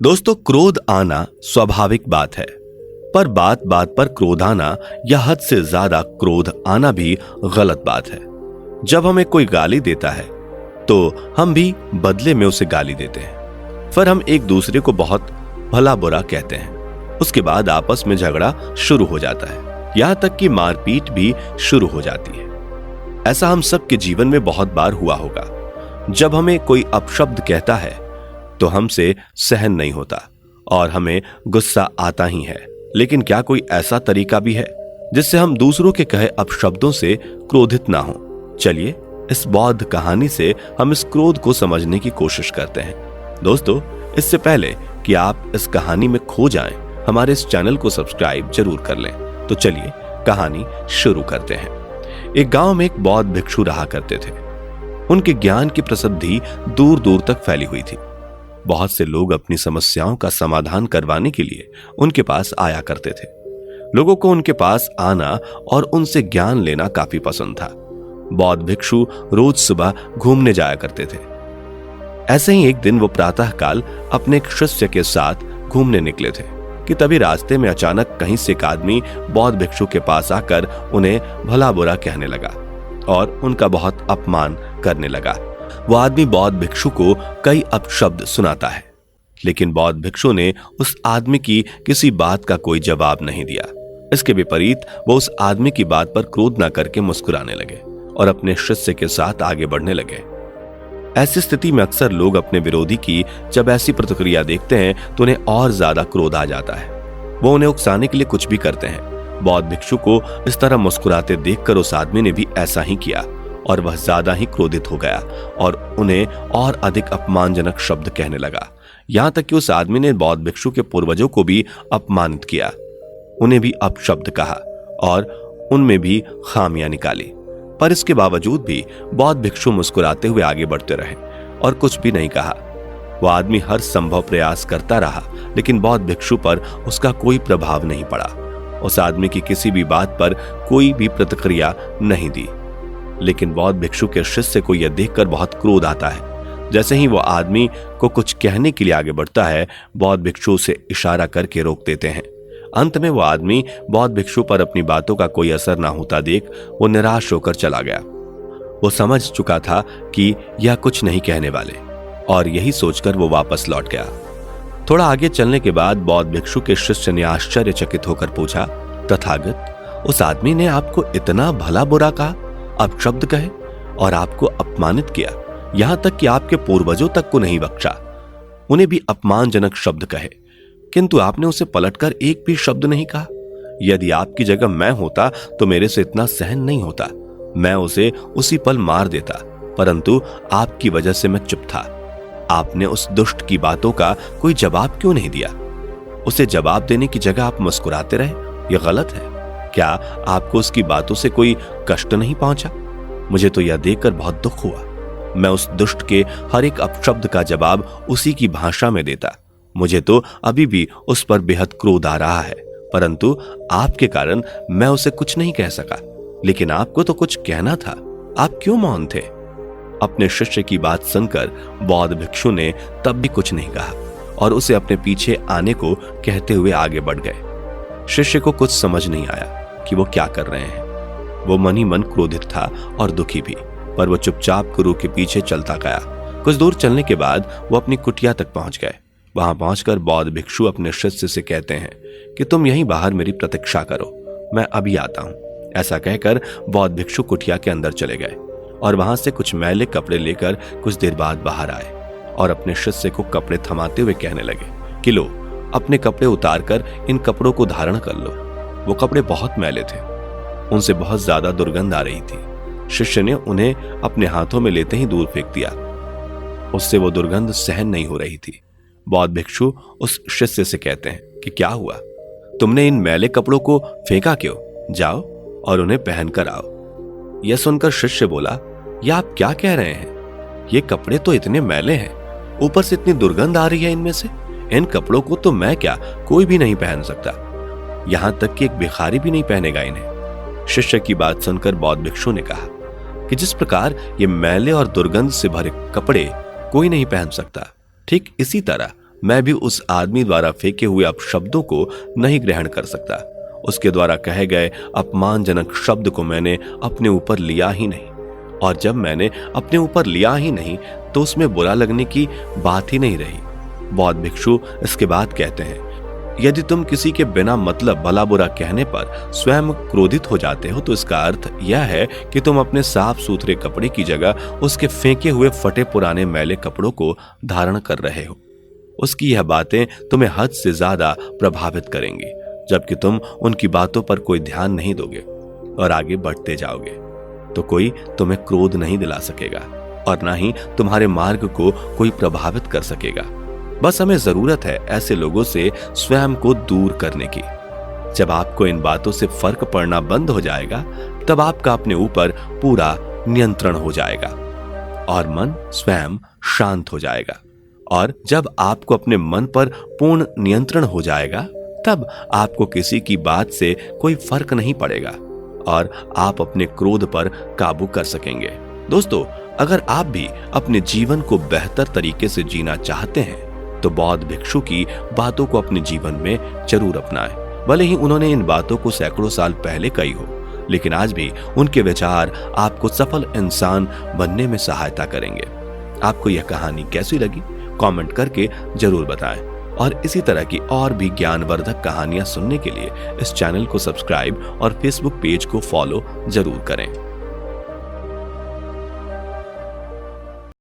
दोस्तों, क्रोध आना स्वाभाविक बात है, पर बात बात पर क्रोध आना या हद से ज्यादा क्रोध आना भी गलत बात है। जब हमें कोई गाली देता है तो हम भी बदले में उसे गाली देते हैं। फिर हम एक दूसरे को बहुत भला बुरा कहते हैं। उसके बाद आपस में झगड़ा शुरू हो जाता है, यहां तक कि मारपीट भी शुरू हो जाती है। ऐसा हम सबके जीवन में बहुत बार हुआ होगा। जब हमें कोई अपशब्द कहता है तो हमसे सहन नहीं होता और हमें गुस्सा आता ही है। लेकिन क्या कोई ऐसा तरीका भी है जिससे हम दूसरों के कहे अपशब्दों से क्रोधित ना हो? चलिए इस बौद्ध कहानी से हम इस क्रोध को समझने की कोशिश करते हैं। दोस्तों, इससे पहले कि आप इस कहानी में खो जाएं, हमारे इस चैनल को सब्सक्राइब जरूर कर लें। तो चलिए कहानी शुरू करते हैं। एक गांव में एक बौद्ध भिक्षु रहा करते थे। उनके ज्ञान की प्रसिद्धि दूर दूर तक फैली हुई थी। बहुत से लोग अपनी समस्याओं का समाधान करवाने के लिए उनके पास आया करते थे। लोगों को उनके पास आना और उनसे ज्ञान लेना काफी पसंद था। बौद्ध भिक्षु रोज सुबह घूमने जाया करते थे। ऐसे ही एक दिन वो प्रातःकाल अपने एक शिष्य के साथ घूमने निकले थे कि तभी रास्ते में अचानक कहीं से एक आदमी बौद्ध भिक्षु के पास आकर उन्हें भला बुरा कहने लगा और उनका बहुत अपमान करने लगा। वो आदमी बौद्ध भिक्षु को कई अपशब्द सुनाता है, लेकिन बौद्ध भिक्षु ने उस आदमी की किसी बात का कोई जवाब नहीं दिया। इसके विपरीत वो उस आदमी की बात पर क्रोध न करके मुस्कुराने लगे और अपने शिष्य के साथ आगे बढ़ने लगे। ऐसी स्थिति में अक्सर लोग अपने विरोधी की जब ऐसी प्रतिक्रिया देखते हैं तो उन्हें और ज्यादा क्रोध आ जाता है। वो उन्हें उकसाने के लिए कुछ भी करते हैं। बौद्ध भिक्षु को इस तरह मुस्कुराते देखकर उस आदमी ने भी ऐसा ही किया और वह ज्यादा ही क्रोधित हो गया और उन्हें और अधिक अपमानजनक शब्द कहने लगा। यहां तक कि उस आदमी ने बौद्ध भिक्षु के पूर्वजों को भी अपमानित किया, उन्हें भी अपशब्द कहा और उनमें भी खामियां निकाली। पर इसके बावजूद भी बौद्ध भिक्षु मुस्कुराते हुए आगे बढ़ते रहे और कुछ भी नहीं कहा। वह आदमी हर संभव प्रयास करता रहा, लेकिन बौद्ध भिक्षु पर उसका कोई प्रभाव नहीं पड़ा। उस आदमी की किसी भी बात पर कोई भी प्रतिक्रिया नहीं दी। लेकिन बौद्ध भिक्षु के शिष्य को यह देखकर बहुत क्रोध आता है। जैसे ही वो आदमी को कुछ कहने के लिए आगे बढ़ता है, बौद्ध भिक्षु उसे इशारा करके रोक देते हैं। अंत में वो आदमी बौद्ध भिक्षु पर अपनी बातों का कोई असर ना होता देख वो निराश होकर चला गया। वो समझ चुका था कि यह कुछ नहीं कहने वाले और यही सोचकर वो वापस लौट गया। थोड़ा आगे चलने के बाद बौद्ध भिक्षु के शिष्य ने आश्चर्यचकित होकर पूछा, तथागत, उस आदमी ने आपको इतना भला बुरा कहा, अपशब्द कहे और आपको अपमानित किया, यहां तक कि आपके पूर्वजों तक को नहीं बख्शा। उन्हें भी अपमानजनक शब्द कहे, किंतु आपने उसे पलटकर एक भी शब्द नहीं कहा। यदि आपकी जगह मैं होता तो मेरे से इतना सहन नहीं होता, मैं उसे उसी पल मार देता, परंतु आपकी वजह से मैं चुप था। आपने उस दुष्ट की बातों का कोई जवाब क्यों नहीं दिया? उसे जवाब देने की जगह आप मुस्कुराते रहे, यह गलत है। क्या आपको उसकी बातों से कोई कष्ट नहीं पहुंचा? मुझे तो यह देखकर बहुत दुख हुआ। मैं उस दुष्ट के हर एक अपशब्द का जवाब उसी की भाषा में देता। मुझे तो अभी भी उस पर बेहद क्रोध आ रहा है, परंतु आपके कारण मैं उसे कुछ नहीं कह सका। लेकिन आपको तो कुछ कहना था, आप क्यों मौन थे? अपने शिष्य की बात सुनकर बौद्ध भिक्षु ने तब भी कुछ नहीं कहा और उसे अपने पीछे आने को कहते हुए आगे बढ़ गए। शिष्य को कुछ समझ नहीं आया कि वो क्या कर रहे हैं। वो मन ही मन क्रोधित था और दुखी भी, पर वो चुपचाप गुरु के पीछे चलता गया। कुछ दूर चलने के बाद वो अपनी कुटिया तक पहुंच गए। वहां पहुंचकर बौद्ध भिक्षु अपने शिष्य से कहते हैं कि तुम यहीं बाहर मेरी प्रतीक्षा करो, मैं अभी आता हूं। ऐसा कहकर बौद्ध भिक्षु कुटिया के अंदर चले गए और वहां से कुछ मैले कपड़े लेकर कुछ देर बाद बाहर आए और अपने शिष्य को कपड़े थमाते हुए कहने लगे कि लो, अपने कपड़े उतारकर इन कपड़ों को धारण कर लो। वो कपड़े बहुत मैले थे, उनसे बहुत ज्यादा दुर्गंध आ रही थी। शिष्य ने उन्हें अपने हाथों में लेते ही दूर फेंक दिया। उससे वो दुर्गंध सहन नहीं हो रही थी। बौद्ध भिक्षु उस शिष्य से कहते हैं कि क्या हुआ, तुमने इन मैले कपड़ों को फेंका क्यों? जाओ और उन्हें पहन कर आओ। यह सुनकर शिष्य बोला, यह आप क्या कह रहे हैं? ये कपड़े तो इतने मैले हैं, ऊपर से इतनी दुर्गंध आ रही है इनमें से। इन कपड़ों को तो मैं क्या, कोई भी नहीं पहन सकता, यहां तक कि एक भिखारी भी नहीं पहनेगा इन्हें। शिष्य की बात सुनकर बौद्ध भिक्षु ने कहा कि जिस प्रकार ये मैले और दुर्गंध से भरे कपड़े कोई नहीं पहन सकता, ठीक इसी तरह मैं भी उस आदमी द्वारा फेंके हुए अपशब्दों को नहीं ग्रहण कर सकता। उसके द्वारा कहे गए अपमानजनक शब्द को मैंने अपने ऊपर लिया ही नहीं, और जब मैंने अपने ऊपर लिया ही नहीं तो उसमें बुरा लगने की बात ही नहीं रही। बौद्ध भिक्षु इसके बाद कहते हैं, यदि तुम किसी के बिना मतलब भला बुरा कहने पर स्वयं क्रोधित हो जाते हो तो इसका अर्थ यह है कि तुम अपने साफ सुथरे कपड़े की जगह उसके फेंके हुए फटे पुराने मैले कपड़ों को धारण कर रहे हो। उसकी यह बातें तुम्हें हद से ज्यादा प्रभावित करेंगी, जबकि तुम उनकी बातों पर कोई ध्यान नहीं दोगे और आगे बढ़ते जाओगे तो कोई तुम्हें क्रोध नहीं दिला सकेगा और ना ही तुम्हारे मार्ग को कोई प्रभावित कर सकेगा। बस हमें जरूरत है ऐसे लोगों से स्वयं को दूर करने की। जब आपको इन बातों से फर्क पड़ना बंद हो जाएगा तब आपका अपने ऊपर पूरा नियंत्रण हो जाएगा और मन स्वयं शांत हो जाएगा। और जब आपको अपने मन पर पूर्ण नियंत्रण हो जाएगा तब आपको किसी की बात से कोई फर्क नहीं पड़ेगा और आप अपने क्रोध पर काबू कर सकेंगे। दोस्तों, अगर आप भी अपने जीवन को बेहतर तरीके से जीना चाहते हैं तो बौद्ध भिक्षु की बातों को अपने जीवन में जरूर अपनाएं। भले ही उन्होंने इन बातों को सैकड़ों साल पहले कही हो, लेकिन आज भी उनके विचार आपको सफल इंसान बनने में सहायता करेंगे। आपको यह कहानी कैसी लगी कमेंट करके जरूर बताएं और इसी तरह की और भी ज्ञानवर्धक कहानियां सुनने के लिए इस चैनल को सब्सक्राइब और फेसबुक पेज को फॉलो जरूर करें।